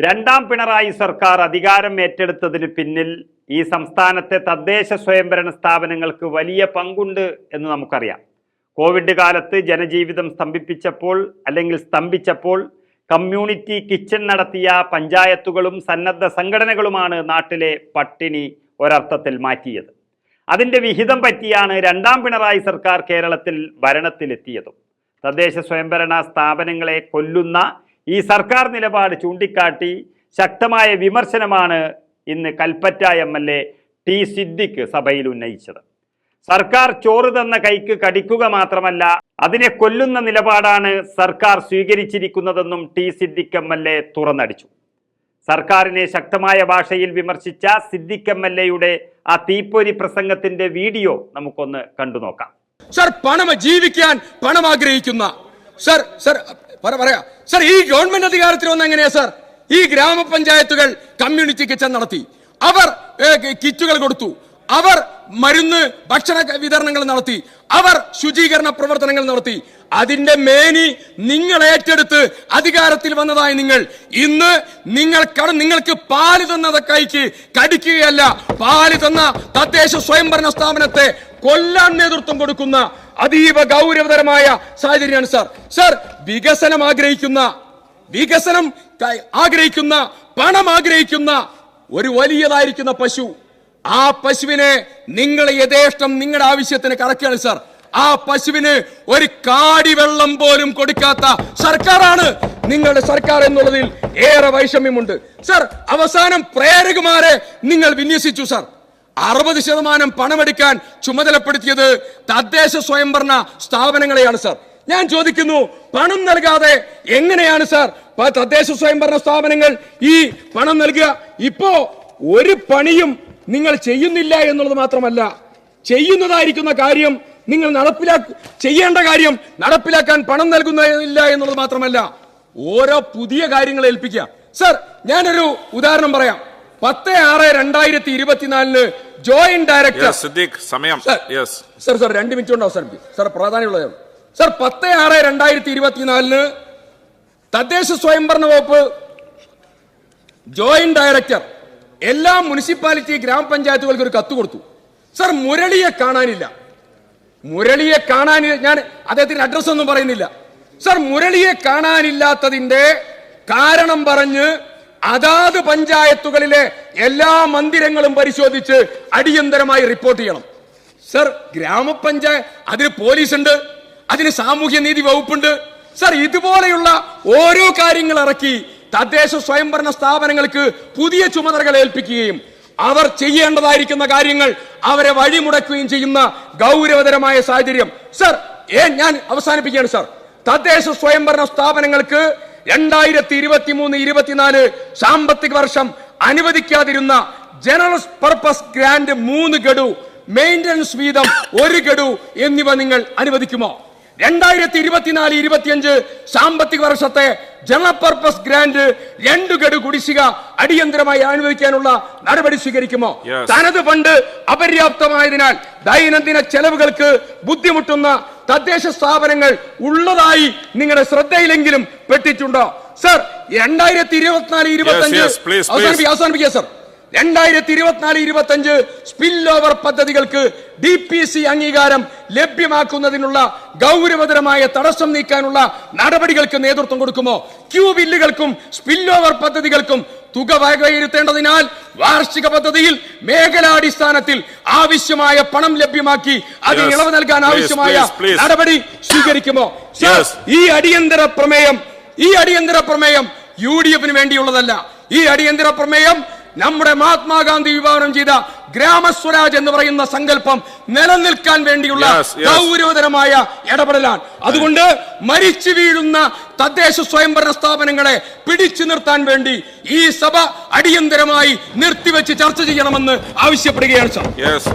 രണ്ടാം പിണറായി സർക്കാർ അധികാരം ഏറ്റെടുത്തതിന് പിന്നിൽ ഈ സംസ്ഥാനത്തെ തദ്ദേശ സ്വയംഭരണ സ്ഥാപനങ്ങൾക്ക് വലിയ പങ്കുണ്ട് എന്ന് നമുക്കറിയാം. കോവിഡ് കാലത്ത് ജനജീവിതം സ്തംഭിച്ചപ്പോൾ കമ്മ്യൂണിറ്റി കിച്ചൺ നടത്തിയ പഞ്ചായത്തുകളും സന്നദ്ധ സംഘടനകളുമാണ് നാട്ടിലെ പട്ടിണി ഒരർത്ഥത്തിൽ മാറ്റിയത്. അതിൻ്റെ വിഹിതം പറ്റിയാണ് രണ്ടാം പിണറായി സർക്കാർ കേരളത്തിൽ ഭരണത്തിലെത്തിയതും. തദ്ദേശ സ്വയംഭരണ സ്ഥാപനങ്ങളെ കൊല്ലുന്ന ഈ സർക്കാർ നിലപാട് ചൂണ്ടിക്കാട്ടി ശക്തമായ വിമർശനമാണ് ഇന്ന് കൽപ്പറ്റ MLA ടി സിദ്ദിഖ് സഭയിൽ ഉന്നയിച്ചത്. സർക്കാർ ചോറ് തന്ന കൈക്ക് കടിക്കുക മാത്രമല്ല, അതിനെ കൊല്ലുന്ന നിലപാടാണ് സർക്കാർ സ്വീകരിച്ചിരിക്കുന്നതെന്നും ടി സിദ്ദിഖ് MLA തുറന്നടിച്ചു. സർക്കാരിനെ ശക്തമായ ഭാഷയിൽ വിമർശിച്ച സിദ്ദിഖ് MLAയുടെ ആ തീപ്പൊരി പ്രസംഗത്തിന്റെ വീഡിയോ നമുക്കൊന്ന് കണ്ടു നോക്കാം. സർ, പണം ജീവിക്കാൻ പണം ആഗ്രഹിക്കുന്ന സർ ഈ ഗവൺമെന്റ് അധികാരത്തിൽ വന്ന എങ്ങനെയാ സർ? ഈ ഗ്രാമപഞ്ചായത്തുകൾ കമ്മ്യൂണിറ്റി കിച്ചൺ നടത്തി, അവർ കിറ്റുകൾ കൊടുത്തു, അവർ മരുന്ന് ഭക്ഷണ വിതരണങ്ങൾ നടത്തി, അവർ ശുചീകരണ പ്രവർത്തനങ്ങൾ നടത്തി. അതിന്റെ മേനി നിങ്ങൾ ഏറ്റെടുത്ത് അധികാരത്തിൽ വന്നതായി നിങ്ങൾ ഇന്ന് നിങ്ങൾക്ക് പാല് തന്ന കൈക്ക് കടിക്കുകയല്ല, പാല് തന്ന തദ്ദേശ സ്വയംഭരണ സ്ഥാപനത്തെ കൊല്ലാൻ നേതൃത്വം കൊടുക്കുന്ന അതീവ ഗൗരവതരമായ സാഹചര്യമാണ് സർ. സർ, വികസനം ആഗ്രഹിക്കുന്ന പണം ആഗ്രഹിക്കുന്ന ഒരു വലിയതായിരിക്കുന്ന പശു, ആ പശുവിനെ നിങ്ങൾ യഥേഷ്ടം നിങ്ങളുടെ ആവശ്യത്തിന് കറക്കുകയാണ് സർ. ആ പശുവിന് ഒരു കാടി വെള്ളം പോലും കൊടുക്കാത്ത സർക്കാരാണ് നിങ്ങളുടെ സർക്കാർ എന്നുള്ളതിൽ ഏറെ വൈഷമ്യമുണ്ട് സർ. അവസാനം പ്രേരകുമാരെ നിങ്ങൾ വിന്യസിച്ചു സർ. 60% പണമെടുക്കാൻ ചുമതലപ്പെടുത്തിയത് തദ്ദേശ സ്വയംഭരണ സ്ഥാപനങ്ങളെയാണ് സർ. ഞാൻ ചോദിക്കുന്നു, പണം നൽകാതെ എങ്ങനെയാണ് സർ തദ്ദേശ സ്വയംഭരണ സ്ഥാപനങ്ങൾ ഈ പണം നൽകുക? ഇപ്പോ ഒരു പണിയും നിങ്ങൾ ചെയ്യുന്നില്ല എന്നുള്ളത് മാത്രമല്ല, ചെയ്യുന്നതായിരിക്കുന്ന കാര്യം നിങ്ങൾ ചെയ്യേണ്ട കാര്യം നടപ്പിലാക്കാൻ പണം നൽകുന്നില്ല എന്നുള്ളത് മാത്രമല്ല, ഓരോ പുതിയ കാര്യങ്ങൾ ഏൽപ്പിക്കുക സർ. ഞാനൊരു ഉദാഹരണം പറയാം. 10/6/2024 ജോയിന്റ് ഡയറക്ടർ സമയം സർ 2 മിനിറ്റ് കൊണ്ട് അവസാനിപ്പിക്കും സർ, പ്രാധാന്യമുള്ളത് സർ. 10/6/2024 തദ്ദേശ സ്വയംഭരണ വകുപ്പ് ജോയിന്റ് ഡയറക്ടർ എല്ലാ മുനിസിപ്പാലിറ്റി ഗ്രാമപഞ്ചായത്തുകൾക്ക് ഒരു കത്ത് കൊടുത്തു സർ. മുരളിയെ കാണാനില്ല. ഞാൻ അദ്ദേഹത്തിന്റെ അഡ്രസ് ഒന്നും പറയുന്നില്ല സർ. മുരളിയെ കാണാനില്ലാത്തതിന്റെ കാരണം പറഞ്ഞ് അതാത് പഞ്ചായത്തുകളിലെ എല്ലാ മന്ദിരങ്ങളും പരിശോധിച്ച് അടിയന്തരമായി റിപ്പോർട്ട് ചെയ്യണം സർ. ഗ്രാമപഞ്ചായത്ത് അതിന് പോലീസുണ്ട്, അതിന് സാമൂഹ്യ നീതി വകുപ്പുണ്ട് സർ. ഇതുപോലെയുള്ള ഓരോ കാര്യങ്ങൾ ഇറക്കി തദ്ദേശ സ്വയംഭരണ സ്ഥാപനങ്ങൾക്ക് പുതിയ ചുമതലകൾ ഏൽപ്പിക്കുകയും അവർ ചെയ്യേണ്ടതായിരിക്കുന്ന കാര്യങ്ങൾ അവരെ വഴിമുടക്കുകയും ചെയ്യുന്ന ഗൗരവതരമായ സാഹചര്യം സർ. ഞാൻ അവസാനിപ്പിക്കുകയാണ് സർ. തദ്ദേശ സ്വയംഭരണ സ്ഥാപനങ്ങൾക്ക് 2023-24 സാമ്പത്തിക വർഷം അനുവദിക്കാതിരുന്ന ജനറൽ പർപ്പസ് ഗ്രാന്റ് 3 ഗഡു, മെയിന്റനൻസ് വീതം 1 ഗഡു എന്നിവ നിങ്ങൾ അനുവദിക്കുമോ? 2024-25 സാമ്പത്തിക വർഷത്തെ ജനറൽ പർപ്പസ് ഗ്രാന്റ് 2 ഗഡു കുടിശ്ശിക അടിയന്തരമായി അനുവദിക്കാനുള്ള നടപടി സ്വീകരിക്കുമോ? തനത് ഫണ്ട് അപര്യാപ്തമായതിനാൽ ദൈനംദിന ചെലവുകൾക്ക് ബുദ്ധിമുട്ടുന്ന തദ്ദേശ സ്ഥാപനങ്ങൾ ഉള്ളതായി നിങ്ങളുടെ ശ്രദ്ധയിലെങ്കിലും പെട്ടിട്ടുണ്ടോ സർ? 2024-25 അവസാനിപ്പിക്കുക സർ. 2024-25 സ്പിൽ ഓവർ പദ്ധതികൾക്ക് DPC അംഗീകാരം ലഭ്യമാക്കുന്നതിനുള്ള ഗൗരവതരമായ തടസ്സം നീക്കാനുള്ള നടപടികൾക്ക് നേതൃത്വം കൊടുക്കുമോ? ക്യൂ ബില്ലുകൾക്കും സ്പിൽ ഓവർ പദ്ധതികൾക്കും തുക വകയിരുത്തേണ്ടതിനാൽ വാർഷിക പദ്ധതിയിൽ മേഖലാടിസ്ഥാനത്തിൽ ആവശ്യമായ പണം ലഭ്യമാക്കി അതിന് ഇളവ് നൽകാൻ ആവശ്യമായ നടപടി സ്വീകരിക്കുമോ? ഈ അടിയന്തര പ്രമേയം UDF വേണ്ടിയുള്ളതല്ല. ഈ അടിയന്തര പ്രമേയം നമ്മുടെ മഹാത്മാഗാന്ധി വിഭാവനം ചെയ്ത ഗ്രാമസ്വരാജ് എന്ന് പറയുന്ന സങ്കല്പം നിലനിൽക്കാൻ വേണ്ടിയുള്ള ഗൗരവതരമായ ഇടപെടലാണ്. അതുകൊണ്ട് മരിച്ചു വീഴുന്ന തദ്ദേശ സ്വയംഭരണ സ്ഥാപനങ്ങളെ പിടിച്ചു നിർത്താൻ വേണ്ടി ഈ സഭ അടിയന്തരമായി നിർത്തിവെച്ച് ചർച്ച ചെയ്യണമെന്ന് ആവശ്യപ്പെടുകയാണ് സർ.